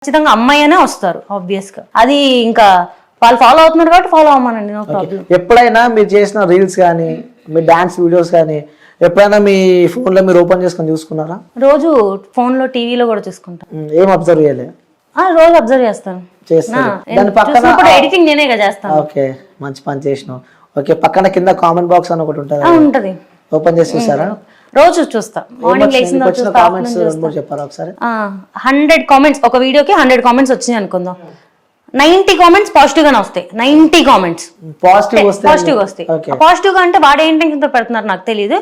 ఖచ్చితంగా అమ్మాయి అనే వస్తారు ఆబ్వియస్ గా. అది ఇంకా వాళ్ళు ఫాలో అవుతున్నారు కాబట్టి ఫాలో అవ్వమనండి, నో ప్రాబ్లం. ఎప్పుడైనా మీరు చేసిన రీల్స్ కానీ మీ డాన్స్ వీడియోస్ కానీ ఎప్పుడైనా మీ ఫోన్ లో మీరు ఓపెన్ చేసుకొని చూసుకున్నారా? రోజు ఫోన్ లో టీవీలో కూడా చూసుకుంటాను. ఏం అబ్జర్వ్ చేయలే? రోజు అబ్జర్వ్ చేస్తాను. ఎడిటింగ్ నేనే చేస్తాను. ఓకే, మంచి పని చేసినావు. ఓకే, పక్కన కింద కామెంట్ బాక్స్ అని ఒకటి ఉంటుంది, ఉంటది, ఓపెన్ చేసి చూసారా? రోజు చూస్తా. మార్నింగ్ లేచిన కామెంట్స్ చెప్పారా ఒకసారి? 100 కామెంట్స్ ఒక వీడియోకి 100 కామెంట్స్ వచ్చినాయి అనుకుందాం. 90 కామెంట్స్ పాజిటివ్ గానే వస్తాయి. 90 కామెంట్స్ పాజిటివ్ వస్తాయి. పాజిటివ్ గా అంటే వాడు ఏంటి పెడుతున్నారు నాకు తెలియదు.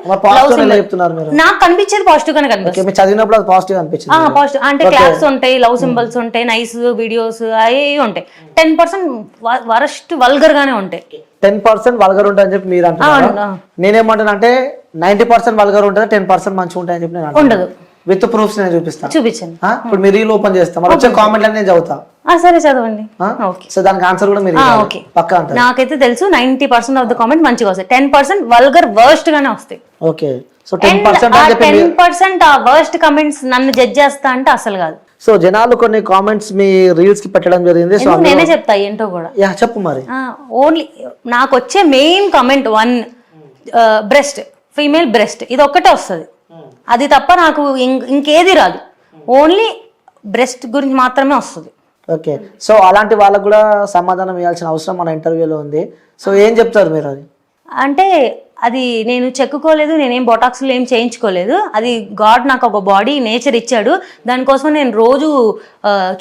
నాకు కనిపించేది పాజిటివ్ గానే కనిపిస్తుంది. చదివినప్పుడు పాజిటివ్ అనిపించింది. పాజిటివ్ అంటే క్లాప్స్ ఉంటాయి, లవ్ సింబల్స్ ఉంటాయి, నైస్ వీడియోస్ అవి ఉంటాయి. 10% వరస్ట్ వల్గర్ గానే ఉంటాయి. 10% వల్గర్ ఉంటాయని చెప్పి మీరు అంటున్నారు. నేనేమంటాను అంటే 90% వల్గర్ ఉంటుంది, 10% మంచిగా ఉంటాయని చెప్పి నేను ఉండదు. విత్ ప్రూఫ్స్ నేను చూపిస్తాను. చూపించండి. ఇప్పుడు మీరు రీల్ ఓపెన్ చేస్తాం, మరి వచ్చే కామెంట్ నేను చదువుతా. సరే చదవండి. సో దానికి ఆన్సర్ కూడా మీరు పక్కా అంటారు. నాకైతే తెలుసు 90% ఆఫ్ ద కామెంట్ మంచిగా వస్తాయి, 10% వల్గర్ వర్స్ట్ గానే వస్తాయి. ఓకే, సో 10% ఆ వర్స్ట్ కామెంట్స్ నన్ను జడ్జ్ చేస్తా అంటే అసలు కాదు. సో జనాలు కొన్ని కామెంట్స్ మీ రీల్స్ కి పెట్టడం జరిగింది. సో నేనే చెప్తా ఏంటో కూడా. చెప్పు మరి. ఓన్లీ నాకు వచ్చే main comment 1 breast, female breast, ఇది ఒక్కటే వస్తుంది. అది తప్ప నాకు ఇంకేది రాదు. ఓన్లీ బ్రెస్ట్ గురించి మాత్రమే వస్తుంది. ఓకే, సో అలాంటి వాళ్ళకు కూడా సమాధానం ఇవ్వాల్సిన అవసరం మన ఇంటర్వ్యూలో ఉంది. సో ఏం చెప్తారు మీరు? అది అంటే అది నేను చెక్కుకోలేదు, నేనేం బొటాక్స్లో ఏం చేయించుకోలేదు. అది గాడ్ నాకు ఒక బాడీ నేచర్ ఇచ్చాడు. దానికోసం నేను రోజు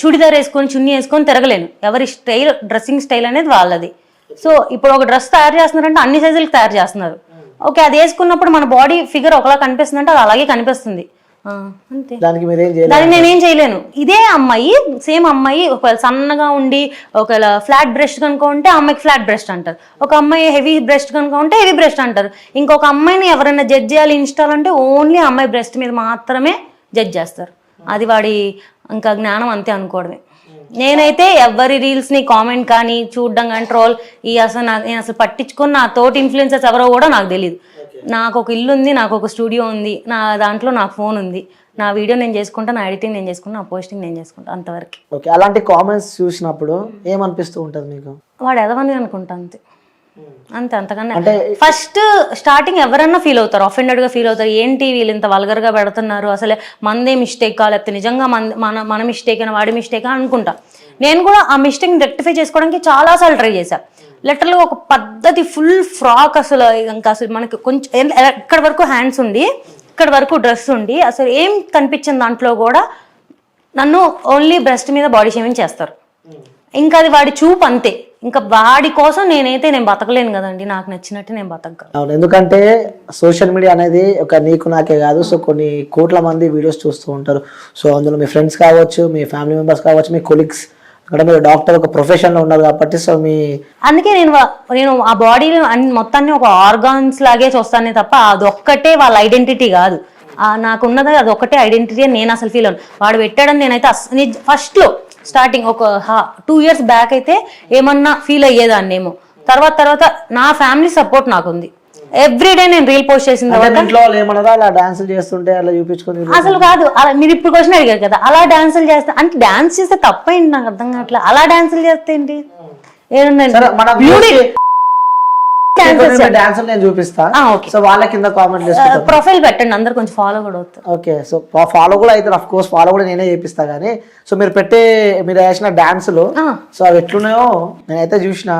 చుడిదార్ వేసుకొని చున్నీ వేసుకొని తిరగలేను. ఎవరి స్టైల్, డ్రెస్సింగ్ స్టైల్ అనేది వాళ్ళది. సో ఇప్పుడు ఒక డ్రెస్ తయారు చేస్తున్నారంటే అన్ని సైజులకు తయారు చేస్తున్నారు. ఓకే, అది వేసుకున్నప్పుడు మన బాడీ ఫిగర్ ఒకలా కనిపిస్తుంది అంటే అది అలాగే కనిపిస్తుంది. అంతే, దానికి నేనేం చేయలేను. ఇదే అమ్మాయి, సేమ్ అమ్మాయి ఒకవేళ సన్నగా ఉండి ఒకవేళ ఫ్లాట్ బ్రెస్ట్ కనుక ఉంటే అమ్మాయికి ఫ్లాట్ బ్రెస్ట్ అంటారు. ఒక అమ్మాయి హెవీ బ్రెస్ట్ కనుక ఉంటే హెవీ బ్రెస్ట్ అంటారు. ఇంకొక అమ్మాయిని ఎవరైనా జడ్జ్ చేయాలి ఇన్స్టాల్ అంటే ఓన్లీ అమ్మాయి బ్రెస్ట్ మీద మాత్రమే జడ్జ్ చేస్తారు. అది వాడి ఇంకా జ్ఞానం అంతే అనుకోవడమే. నేనైతే ఎవరి రీల్స్ ని కామెంట్ కానీ చూడడం కానీ ట్రోల్ నేను అసలు పట్టించుకొని నా తోటి ఇన్ఫ్లుయెన్సర్స్ ఎవరో కూడా నాకు తెలియదు. నాకు ఒక ఇల్లు ఉంది, నాకు ఒక స్టూడియో ఉంది, నా దాంట్లో నాకు ఫోన్ ఉంది, నా వీడియో నేను చేసుకుంటా, నా ఎడిటింగ్ నేను చేసుకుంటా, నా పోస్టింగ్ నేను చేసుకుంటా, అంతవరకు. ఓకే, అలాంటి కామెంట్స్ చూసినప్పుడు ఏమనిపిస్తూ ఉంటుంది మీకు? వాడు ఎదవని అనుకుంటా, అంతే అంతే, అంతకన్నా. ఫస్ట్ స్టార్టింగ్ ఎవరన్నా ఫీల్ అవుతారు, అఫెండెడ్ గా ఫీల్ అవుతారు. ఏంటి వీళ్ళు ఇంత వల్గర్ గా పెడుతున్నారు, అసలే మందే మిస్టేక్ లేకపోతే నిజంగా మన మిస్టేక్ అయినా వాడి మిస్టేక్ అనుకుంటా. నేను కూడా ఆ మిస్టేక్ రెక్టిఫై చేసుకోవడానికి చాలా సార్లు ట్రై చేశా. లిటరల్గా ఒక పద్ధతి ఫుల్ ఫ్రాక్, అసలు ఇంకా అసలు మనకి కొంచెం ఇక్కడ వరకు హ్యాండ్స్ ఉండి ఇక్కడ వరకు డ్రెస్ ఉండి అసలు ఏం కనిపించింది దాంట్లో కూడా నన్ను ఓన్లీ బ్రెస్ట్ మీద బాడీ షేమింగ్ చేస్తారు. ఇంకా అది వాడి చూపు అంతే. ఇంకా వాడి కోసం నేను బతకలేను కదండి, నాకు నచ్చినట్టు నేను బతకగలను. అవును, ఎందుకంటే సోషల్ మీడియా అనేది ఒక నీకు నాకే కాదు, సో కొన్ని కోట్ల మంది వీడియోస్ చూస్తూ ఉంటారు. సో అందులో మీ ఫ్రెండ్స్ కావచ్చు, మీ ఫ్యామిలీ మెంబర్స్ కావచ్చు, మీ కొలీగ్స్, అక్కడ మీరు డాక్టర్ ఒక ప్రొఫెషన్ లో ఉన్నారు కాబట్టి సో అందుకే నేను ఆ బాడీ మొత్తాన్ని ఒక ఆర్గాన్స్ లాగే చూస్తానే తప్ప అదొక్కటే వాళ్ళ ఐడెంటిటీ కాదు. నాకున్నది అది ఒక్కటే ఐడెంటిటీ అని నేను అసలు ఫీల్ అవును. వాడు పెట్టాడని నేనైతే ఫస్ట్ లో స్టార్టింగ్ ఒక 2 years బ్యాక్ అయితే ఏమన్నా ఫీల్ అయ్యేదాన్నేమో. తర్వాత నా ఫ్యామిలీ సపోర్ట్ నాకుంది. ఎవ్రీడే నేను రీల్ పోస్ట్ చేసిన అసలు కాదు. మీరు ఇప్పుడు క్వశ్చన్ అడిగారు కదా, అలా డాన్సులు చేస్తే అంటే డాన్స్ చేస్తే తప్పేంటి నాకు అర్థం కావట్లేదు. అలా డాన్సులు చేస్తే ఏంటి? ప్రొఫైల్ పెట్టండి, అందరు కొంచెం ఫాలో కూడా అవుతారు. ఓకే, సో ఫాలో కూడా అయితే అఫ్ కోర్స్ ఫాలో కూడా నేనే చేపిస్తా. కానీ సో మీరు వేసిన డాన్సులు సో అవి ఎట్లున్నాయో నేనైతే చూసిన.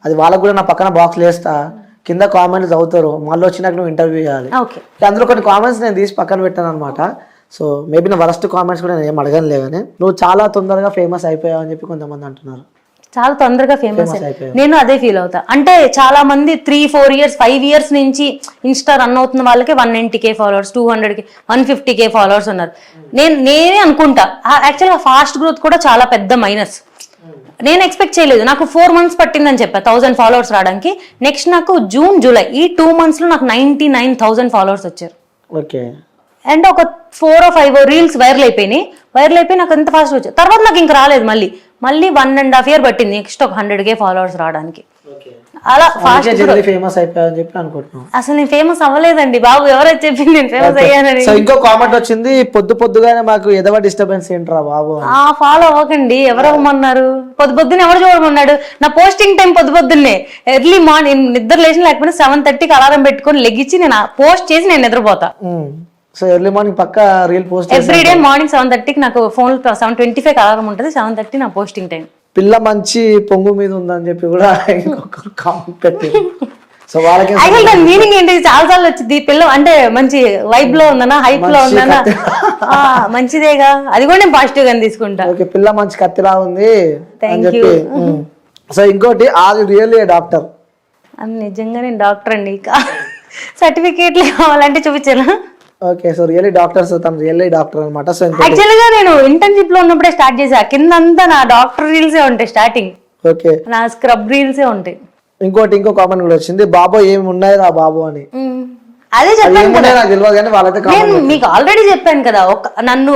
అది వాళ్ళకు కూడా నా పక్కన బాక్స్ వేస్తా, కింద కామెంట్స్ చదువుతారు, మళ్ళీ వచ్చినాక నువ్వు ఇంటర్వ్యూ చేయాలి. అందులో కొన్ని కామెంట్స్ నేను తీసి పక్కన పెట్టాను అనమాట. సో మేబీ నా వరస్ట్ కామెంట్స్ కూడా నేను ఏం అడగనులే. కానీ నువ్వు చాలా తొందరగా ఫేమస్ అయిపోయావు అని చెప్పి కొంతమంది అంటున్నారు. చాలా తొందరగా ఫేమస్ అయిపోయావు. నేను అదే ఫీల్ అవుతా. అంటే చాలా మంది 3-4 years 5 years నుంచి ఇన్స్టా రన్ అవుతున్న వాళ్ళకి 190K followers, 200K 150K followers ఉన్నారు. నేనే అనుకుంటా యాక్చువల్గా ఫాస్ట్ గ్రోత్ కూడా చాలా పెద్ద మైనస్. నేను ఎక్స్పెక్ట్ చేయలేదు. నాకు 4 months పట్టిందని చెప్పా 1000 ఫాలోవర్స్ రావడానికి. నెక్స్ట్ నాకు జూన్ జూలై ఈ 2 months లో నాకు 99,000 ఫాలోవర్స్ వచ్చారు. ఓకే, అండ్ ఒక 4 or 5 రీల్స్ వైరల్ అయిపోయి నాకు ఎంత ఫాస్ట్ వచ్చాయి. తర్వాత నాకు ఇంక రాలేదు. మళ్ళీ 1.5 years పట్టింది నెక్స్ట్ ఒక 100K ఫాలోవర్స్ రావడానికి. అలా ఫాస్ట్ జల్దీ ఫేమస్ అయిపోయాయని చెప్పి అనుకుంటున్నాం. అసలు నేను ఫేమస్ అవ్వలేదండి బాబు, ఎవరైతే చెప్పింది నేను ఫేమస్ అయ్యానని. సో ఇంకో కామెంట్ వచ్చింది, పొద్దుగానే మాకు ఎదవ డిస్టర్బెన్స్ ఏంట్రా బాబు. ఫాలో అవ్వకండి, ఎవరు అవ్వమన్నారు? పొద్దున్న ఎవరు చూడమన్నాడు? నా పోస్టింగ్ టైం పొద్దున్నే ఎర్లీ మార్నింగ్, నిద్ర లేచిన లేకపోతే 7:30కి అలారం పెట్టుకొని లెగ్గించి నేను పోస్ట్ చేసి నేను నిద్రపోతా. సో ఎర్లీ మార్నింగ్ పక్క reel post every day morning 7:30కి నాకు ఫోన్ 7:25 అలారం ఉంటుంది, 7:30 నా పోస్టింగ్ టైం. పిల్ల మంచి పొంగు మీద ఉందని చెప్పి కూడా ఇంకొకరు కామెంట్ పెట్టారు. సో వాళ్ళకి అసలు దాని మీనింగ్ ఏంటి? చాలా సార్లు వచ్చింది, పిల్ల అంటే మంచి వైబ్ లో ఉందనా, హైప్ లో ఉందనా, మంచిదేగా, అది కూడా నేను పాజిటివ్ గా తీసుకుంటా. ఓకే, పిల్ల మంచి కత్తిలా ఉంది అని చెప్పి. సో ఇంకోటి, ఆర్ యు రియల్లీ డాక్టర్? నిజంగా నేను డాక్టర్ అండి, సర్టిఫికేట్లు కావాలంటే చూపించాను. ఓకే, సో రియల్లీ డాక్టర్స్, తను రియల్లీ డాక్టర్ అనమాట. సో యాక్చువల్ గా నేను ఇంటర్న్షిప్ లో ఉన్నప్పుడే స్టార్ట్ చేసా, కిందంతా నా డాక్టర్ రీల్సే ఉంటాయి, స్టార్టింగ్ ఓకే నా స్క్రబ్ రీల్సే ఉంటాయి. ఇంకో కామెంట్ కూడా వచ్చింది, బాబు ఏమి ఉన్నాయి రా బాబు అని. అదే చెప్పాను కదా, నాకు తెలియదు కానీ వాళ్ళైతే నేను మీకు ఆల్రెడీ చెప్పాను కదా, నన్ను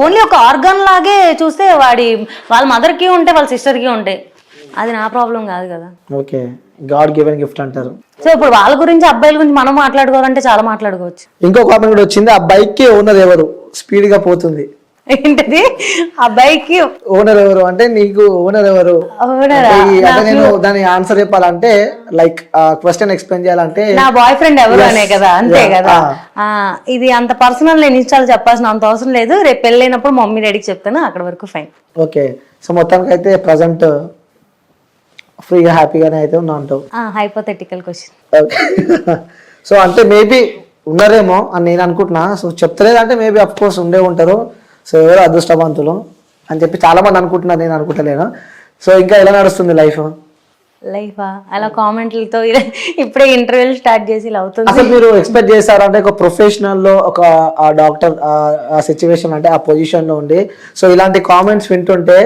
ఓన్లీ ఒక ఆర్గాన్ లాగే చూస్తే వాళ్ళ మదర్ కి ఉంటాయి, వాళ్ళ సిస్టర్ కి ఉంటాయి, అది నా ప్రాబ్లం కాదు కదా. ఓకే, గాడ్ గివెన్ గిఫ్ట్ అంటారు. సో ఇప్పుడు వాళ్ళ గురించి, అబ్బాయిల గురించి మనం మాట్లాడుకోవాలంటే చాలా మాట్లాడుకోవచ్చు. ఇంకో కామెంట్ కూడా వచ్చింది, ఆ బైక్ కి ఓనర్ ఎవరు? స్పీడ్ గా పోతుంది. ఏంటది? ఆ బైక్ కి ఓనర్ ఎవరు అంటే, నీకు ఓనర్ ఎవరు అంటే నేను దాని ఆన్సర్ చెప్పాలంటే, లైక్ క్వశ్చన్ ఎక్స్ప్లెయిన్ చేయాలంటే నా బాయ్ ఫ్రెండ్ ఎవరు అనే కదా, అంతే కదా. ఇది అంత పర్సనల్ నేను ఇన్స్టాల్ చెప్పాల్సిన అంత అవసరం లేదు, రేపు పెళ్ళైనప్పుడు మమ్మీ డాడీకి చెప్తాను, అక్కడ వరకు ఫైన్. ఓకే, సో మొత్తానికి అయితే ప్రజెంట్ ఫ్రీగా హ్యాపీగానే అయితే ఉన్నా అంటావు. Hypothetical question. సో అంటే మేబీ ఉన్నారేమో అని నేను అనుకుంటున్నా. సో చెప్తలేదంటే మేబీ అఫ్ కోర్స్ ఉండే ఉంటారు. సో ఎవరు అదృష్టవంతులు అని చెప్పి చాలా మంది అనుకుంటున్నారు, నేను అనుకుంటలేను. సో ఇంకా ఎలా నడుస్తుంది లైఫా? అలా కామెంట్లతో ఇప్పుడే ఇంటర్వ్యూలు స్టార్ట్ చేసి ఇలా అవుతుంది. అసలు మీరు ఎక్స్పెక్ట్ చేశారు అంటే, ఒక ప్రొఫెషనల్ లో ఒక డాక్టర్ ఆ సిచ్యువేషన్ అంటే ఆ పొజిషన్ లో ఉండి, సో ఇలాంటి కామెంట్స్ వింటుంటే,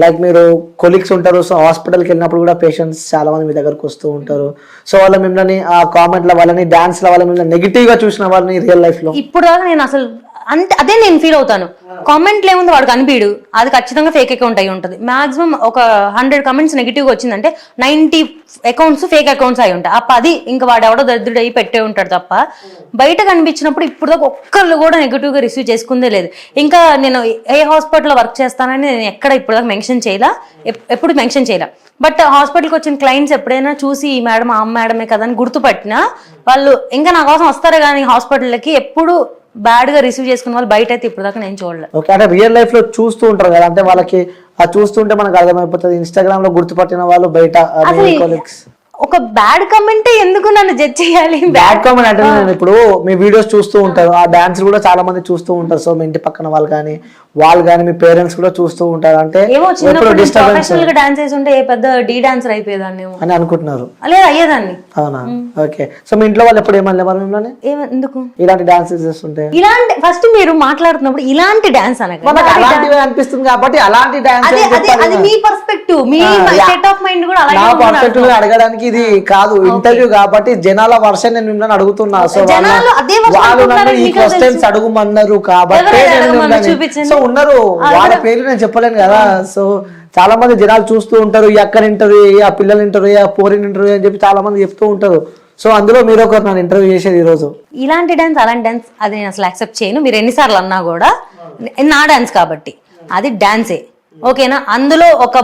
లైక్ మీరు కొలీగ్స్ ఉంటారు, సో హాస్పిటల్కి వెళ్ళినప్పుడు కూడా పేషెంట్స్ చాలా మంది మీ దగ్గరకు వస్తూ ఉంటారు. సో వాళ్ళ మిమ్మల్ని ఆ కామెంట్ల వాళ్ళని, డాన్స్ల వాళ్ళ మిమ్మల్ని నెగిటివ్ గా చూసిన వాళ్ళని రియల్ లైఫ్ లో ఇప్పుడు దాకా నేను అసలు అదే నేను ఫీల్ అవుతాను. కామెంట్లు ఏముంది, వాడు కనిపించడు, అది ఖచ్చితంగా ఫేక్ అకౌంట్ అయి ఉంటుంది. మాక్సిమం ఒక 100 కమెంట్స్ నెగిటివ్గా వచ్చిందంటే 90 అకౌంట్స్ ఫేక్ అకౌంట్స్ అయి ఉంటాయి. ఆ 10 ఇంకా వాడు ఎవడో దరిద్రుడు అయ్యి పెట్టే ఉంటాడు తప్ప, బయట కనిపించినప్పుడు ఇప్పుడు దాకా ఒక్కళ్ళు కూడా నెగిటివ్గా రిసీవ్ చేసుకుందే లేదు. ఇంకా నేను ఏ హాస్పిటల్లో వర్క్ చేస్తానని నేను ఎక్కడ ఇప్పుడు దాకా మెన్షన్ చేయలే, ఎప్పుడు మెన్షన్ చేయలే. బట్ హాస్పిటల్కి వచ్చిన క్లయింట్స్ ఎప్పుడైనా చూసి ఈ మేడం ఆ మేడమే కదా అని గుర్తుపట్టినా, వాళ్ళు ఇంకా నా కోసం వస్తారు కానీ హాస్పిటల్కి ఎప్పుడు బ్యాడ్ గా రిసీవ్ చేసుకున్న వాళ్ళు బయట అయితే ఇప్పుడు దాకా నేను చూడలేదు. ఓకే, అంటే రియల్ లైఫ్ లో చూస్తూ ఉంటారు కదా, అంటే వాళ్ళకి ఆ చూస్తుంటే మనకు అర్థమైపోతుంది. ఇన్స్టాగ్రామ్ లో గుర్తుపట్టిన వాళ్ళు బయట ఒక బ్యాడ్ కమెంట్ ఎందుకు నన్ను జడ్జ్ చేయాలి? బ్యాడ్ కామెంట్ అంటే, నేను ఇప్పుడు మీ వీడియోస్ చూస్తూ ఉంటారు, ఆ డాన్స్ కూడా చాలా మంది చూస్తూ ఉంటారు. సో మీ ఇంటి పక్కన వాళ్ళు కానీ మీ పేరెంట్స్ కూడా చూస్తూ ఉంటారు. అంటే డాన్స్ చేసి ఉంటే ఏ పెద్ద డీ డాన్సర్ అయిపోయేదాన్ని అని అనుకుంటున్నారు. లేదు, అయ్యేదాన్ని. అవునా? ఓకే, సో మీ ఇంట్లో వాళ్ళు ఎప్పుడు ఏమన్నా మిమ్మల్ని ఎందుకు ఇలాంటి డాన్సెస్ చేస్తుంటే? ఇలాంటి ఫస్ట్ మీరు మాట్లాడుతున్నప్పుడు ఇలాంటి డాన్స్ అలాంటివి అనిపిస్తుంది కాబట్టి అలాంటి డాన్స్, అది మీ పర్స్పెక్టివ్, మీ సెట్ ఆఫ్ మైండ్ కూడా నా పర్స్పెక్టివ్ అడగడానికి ఇది కాదు, ఇంటర్వ్యూ కాబట్టి జనాల వర్షన్ నేను మిమ్మల్ని అడుగుతున్నా. సో వాళ్ళు నన్ను ఈ క్వశ్చన్స్ అడుగుమన్నారు కాబట్టి సో ఉన్నారు, వాళ్ళ పేర్లు నేను చెప్పలేను కదా. సో చాలా మంది జనాలు చూస్తూ ఉంటారు, ఈ అక్కని ఇంటర్వ్యూ, ఆ పిల్లలు ఇంటర్వ్యూ, ఆ పోరిన్ ఇంటర్వ్యూ అని చెప్పి చాలా మంది చెప్తూ ఉంటారు. సో అందులో మీరు ఒకరు నన్ను ఇంటర్వ్యూ చేసేది ఈ రోజు. ఇలాంటి డాన్స్ అలాంటి డాన్స్ అది నేను అసలు యాక్సెప్ట్ చేయను. మీరు ఎన్నిసార్లు అన్నా కూడా నా డాన్స్ కాబట్టి అది డాన్సే, ఓకేనా? అందులో ఒక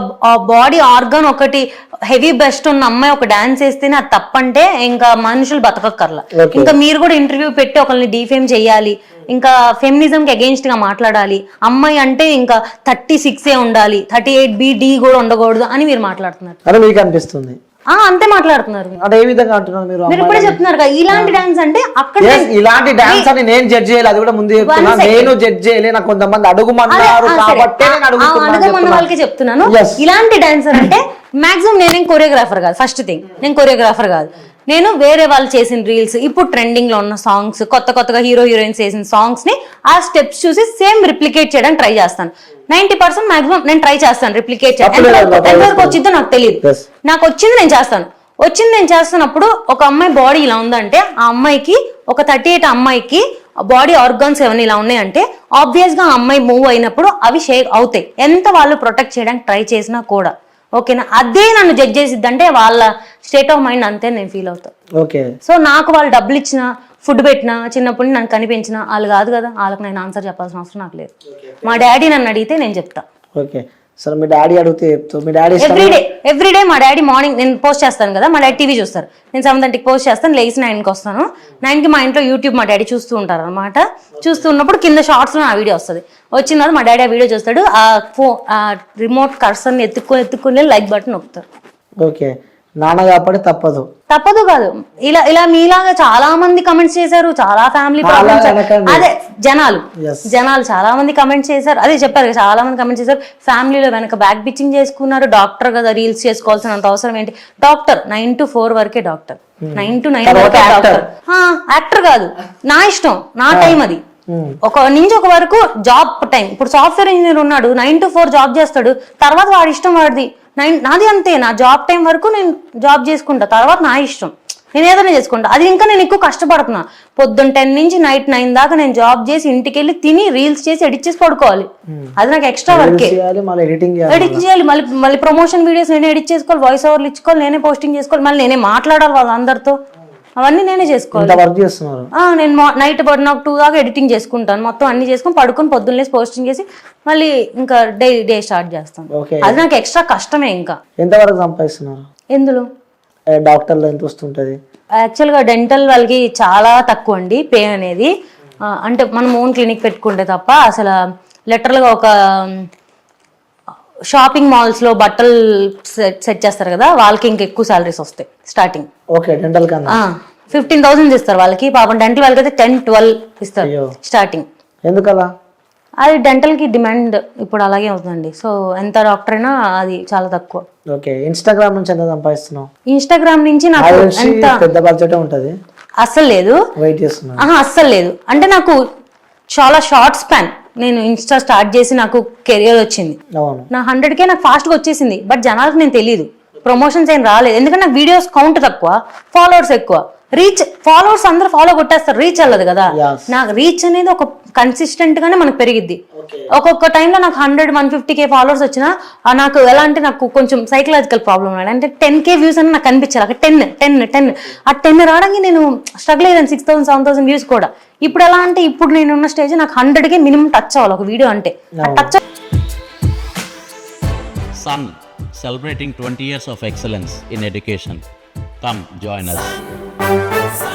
బాడీ ఆర్గన్ ఒకటి హెవీ బెస్ట్ ఉన్న అమ్మాయి ఒక డాన్స్ వేస్తేనే అది తప్పంటే ఇంకా మనుషులు బతకక్కర్లా. ఇంకా మీరు కూడా ఇంటర్వ్యూ పెట్టి ఒకరిని డిఫేమ్ చేయాలి, ఇంకా ఫెమినిజం కి అగేన్స్ట్ గా మాట్లాడాలి, అమ్మాయి అంటే ఇంకా 36 ఉండాలి, 38B కూడా ఉండకూడదు అని మీరు మాట్లాడుతున్నారు. అని మీకు అనిపిస్తుంది? అంతే మాట్లాడుతున్నారు. అంటే ఏ విధంగా అంటున్నారు మీరు? మీరు ఇప్పుడే చెప్తున్నారు కదా ఇలాంటి డాన్స్ అంటే అక్కడ ఇలాంటి డాన్స్ అని నేను జడ్జ్ చేయాలి, అది కూడా ముందు చెప్తున్నా. నేను జడ్జ్ చేయలే, నాకు కొంతమంది అడుగుమన్నారు కాబట్టి నేను అడుగుతున్నా వాళ్ళకి చెప్తున్నాను. ఇలాంటి డాన్సర్ అంటే మాక్సిమం నేనేం కొరియోగ్రాఫర్ కాదు. ఫస్ట్ థింగ్, నేను కొరియోగ్రాఫర్ కాదు. నేను వేరే వాళ్ళు చేసిన రీల్స్, ఇప్పుడు ట్రెండింగ్ లో ఉన్న సాంగ్స్, కొత్తగా హీరోయిన్స్ చేసిన సాంగ్స్ ని ఆ స్టెప్స్ చూసి సేమ్ రిప్లికేట్ చేయడానికి ట్రై చేస్తాను. 90% మాక్సిమం నేను ట్రై చేస్తాను రిప్లికేట్ చేయడం. ఎంతవరకు వచ్చిందో నాకు తెలియదు, నాకు వచ్చింది నేను చేస్తాను. నేను చేస్తున్నప్పుడు ఒక అమ్మాయి బాడీ ఇలా ఉందంటే, ఆ అమ్మాయికి ఒక 38 అమ్మాయికి బాడీ ఆర్గాన్స్ ఏమైనా ఇలా ఉన్నాయంటే ఆబ్వియస్ గా ఆ అమ్మాయి మూవ్ అయినప్పుడు అవి షేక్ అవుతాయి, ఎంత వాళ్ళు ప్రొటెక్ట్ చేయడానికి ట్రై చేసినా కూడా. ఓకేనా, అదే నన్ను జడ్జ్ చేసిద్ది అంటే వాళ్ళ స్టేట్ ఆఫ్ మైండ్ అంతే నేను ఫీల్ అవుతాను. ఓకే. సో నాకు వాళ్ళు డబ్బులు ఇచ్చినా ఫుడ్ పెట్టినా చిన్నప్పటి నుంచి నన్ను కనిపించిన వాళ్ళు కాదు కదా, వాళ్ళకి నేను ఆన్సర్ చెప్పాల్సిన అవసరం నాకు లేదు. మా డాడీ నన్ను అడిగితే నేను చెప్తా. ఓకే. సరే మీ డాడీ అడిగితే చెప్తావు? మీ డాడీ ఎవ్రీడే మా డాడీ మార్నింగ్ నేను పోస్ట్ చేస్తాను కదా, మా డాడీ టీవీ చూస్తారు, నేను 7:30కి పోస్ట్ చేస్తాను, లేచి 9కి వస్తాను. 9కి మా ఇంట్లో యూట్యూబ్ మా డాడీ చూస్తూ ఉంటారు అనమాట. చూస్తూ ఉన్నప్పుడు కింద షార్ట్స్లో నా వీడియో వస్తుంది. వచ్చిన తర్వాత మా డాడీ ఆ వీడియో చూస్తాడు, ఆ రిమోట్ కర్సర్ని ఎత్తుక్కొని లైక్ బటన్ నొక్కుతారు. ఓకే. నాన్న కాబట్టి తప్పదు కాదు. ఇలా మీలాగా చాలా మంది కమెంట్స్ చేశారు, చాలా ఫ్యామిలీ ప్రాబ్లమ్స్, అదే జనాలు చాలా మంది కమెంట్స్ చేశారు, అదే చెప్పారు కదా, చాలా మంది కమెంట్స్ చేశారు. ఫ్యామిలీలో వెనక బ్యాక్ బిచ్చింగ్ చేసుకున్నారు. డాక్టర్ కదా, రీల్స్ చేసుకోవాల్సినంత అవసరం ఏంటి? డాక్టర్ 9 to 4 వరకే డాక్టర్, 9 to 9 వరకే డాక్టర్. యాక్టర్ కాదు, నా ఇష్టం, నా టైం అది. ఒక నుంచి ఒక వరకు జాబ్ టైం. ఇప్పుడు సాఫ్ట్వేర్ ఇంజనీర్ ఉన్నాడు, 9 to 4 జాబ్ చేస్తాడు, తర్వాత వాడి ఇష్టం వాడిది. నాది అంతే, నా జాబ్ టైం వరకు నేను జాబ్ చేసుకుంటా, తర్వాత నా ఇష్టం, నేను ఏదైనా చేసుకుంటా. అది ఇంకా నేను ఎక్కువ కష్టపడుతున్నా. పొద్దున్న 10 నుంచి నైట్ 9 దాకా నేను జాబ్ చేసి ఇంటికి వెళ్ళి తిని రీల్స్ చేసి ఎడిట్ చేసి పడుకోవాలి. అది నాకు ఎక్స్ట్రా వర్కే. ఎడిట్ చేయాలి, మళ్ళీ ప్రమోషన్ వీడియోస్ నేనే ఎడిట్ చేసుకోవాలి, వాయిస్ ఓవర్లు ఇచ్చుకోవాలి, నేనే పోస్టింగ్ చేసుకోవాలి, మళ్ళీ నేనే మాట్లాడాలి వాళ్ళందరితో, అవన్నీ నేనే చేసుకోవాలి. నేను నైట్ నాకు 2 దాకా ఎడిటింగ్ చేసుకుంటాను, మొత్తం అన్ని చేసుకుని పడుకొని పొద్దున్న లేసి పోస్టింగ్ చేసి మళ్ళీ ఇంకా డే స్టార్ట్ చేస్తాను. అది నాకు ఎక్స్ట్రా కష్టమే. ఇంకా ఎంతవరకు సంపాదిస్తున్నారు? ఎందులో? డాక్టర్లో ఎంత వస్తుంటది? యాక్చువల్గా డెంటల్ వాళ్ళకి చాలా తక్కువ అండి పే అనేది. అంటే మనం ఓన్ క్లినిక్ పెట్టుకుంటే తప్ప అసలు లిటరల్గా ఒక షాపింగ్ మాల్స్ లో బట్టలు సెట్ చేస్తారు కదా, వాళ్ళకి ఇంకా ఎక్కువ సాలరీస్ వస్తాయి స్టార్టింగ్. ఓకే. డెంటల్ కన్నా 15,000 ఇస్తారు వాళ్ళకి, పాపం డెంటల్ వాళ్ళకి అయితే 10-12 ఇస్తారు స్టార్టింగ్. ఎందుకలా? అది డెంటల్ కి డిమాండ్ ఇప్పుడు అలాగే అవుతుందండి. సో ఎంత డాక్టర్ అయినా అది చాలా తక్కువ. ఓకే. ఇన్స్టాగ్రామ్ నుంచి ఎంత సంపాదిస్తున్నావు? ఇన్స్టాగ్రామ్ నుంచి నాకు ఎంత పెద్ద బడ్జెట్ ఉంటది? అస్సలు లేదు. వెయిట్ చేస్తున్నా? అస్సలు లేదు. అంటే నాకు చాలా షార్ట్ స్పాన్. నేను ఇన్స్టా స్టార్ట్ చేసి నాకు కెరియర్ వచ్చింది, నా 100K నాకు ఫాస్ట్ గా వచ్చేసింది. బట్ జనాలకు నేను తెలియదు, ప్రమోషన్స్ ఏం రాలేదు. ఎందుకంటే నాకు వీడియోస్ కౌంట్ తక్కువ, ఫాలోవర్స్ ఎక్కువ. రీచ్, ఫాలోవర్స్ అందరూ ఫాలో కొట్టేస్తారు, రీచ్ వెళ్ళదు కదా. నాకు రీచ్ అనేది ఒక కన్సిస్టెంట్ గానే మనకు పెరిగిద్ది. ఒక్కొక్క టైంలో నాకు 100-150K ఫాలోవర్స్ వచ్చినా నాకు ఎలా అంటే నాకు కొంచెం సైకలాజికల్ ప్రాబ్లం ఉన్నాడు. అంటే 10K వ్యూస్ అని నాకు కనిపించాలి, అక్కడ 10 ఆ 10 రావడానికి నేను స్ట్రగుల్ అయ్యాను. 6,000-7,000 వ్యూస్ కూడా. ఇప్పుడు ఎలా అంటే ఇప్పుడు నేను ఉన్న స్టేజ్ నాకు 100K మినిమం టచ్ అవ్వాలి ఒక వీడియో అంటే. Touch Sun celebrating 20 years of excellence in education. Come join us.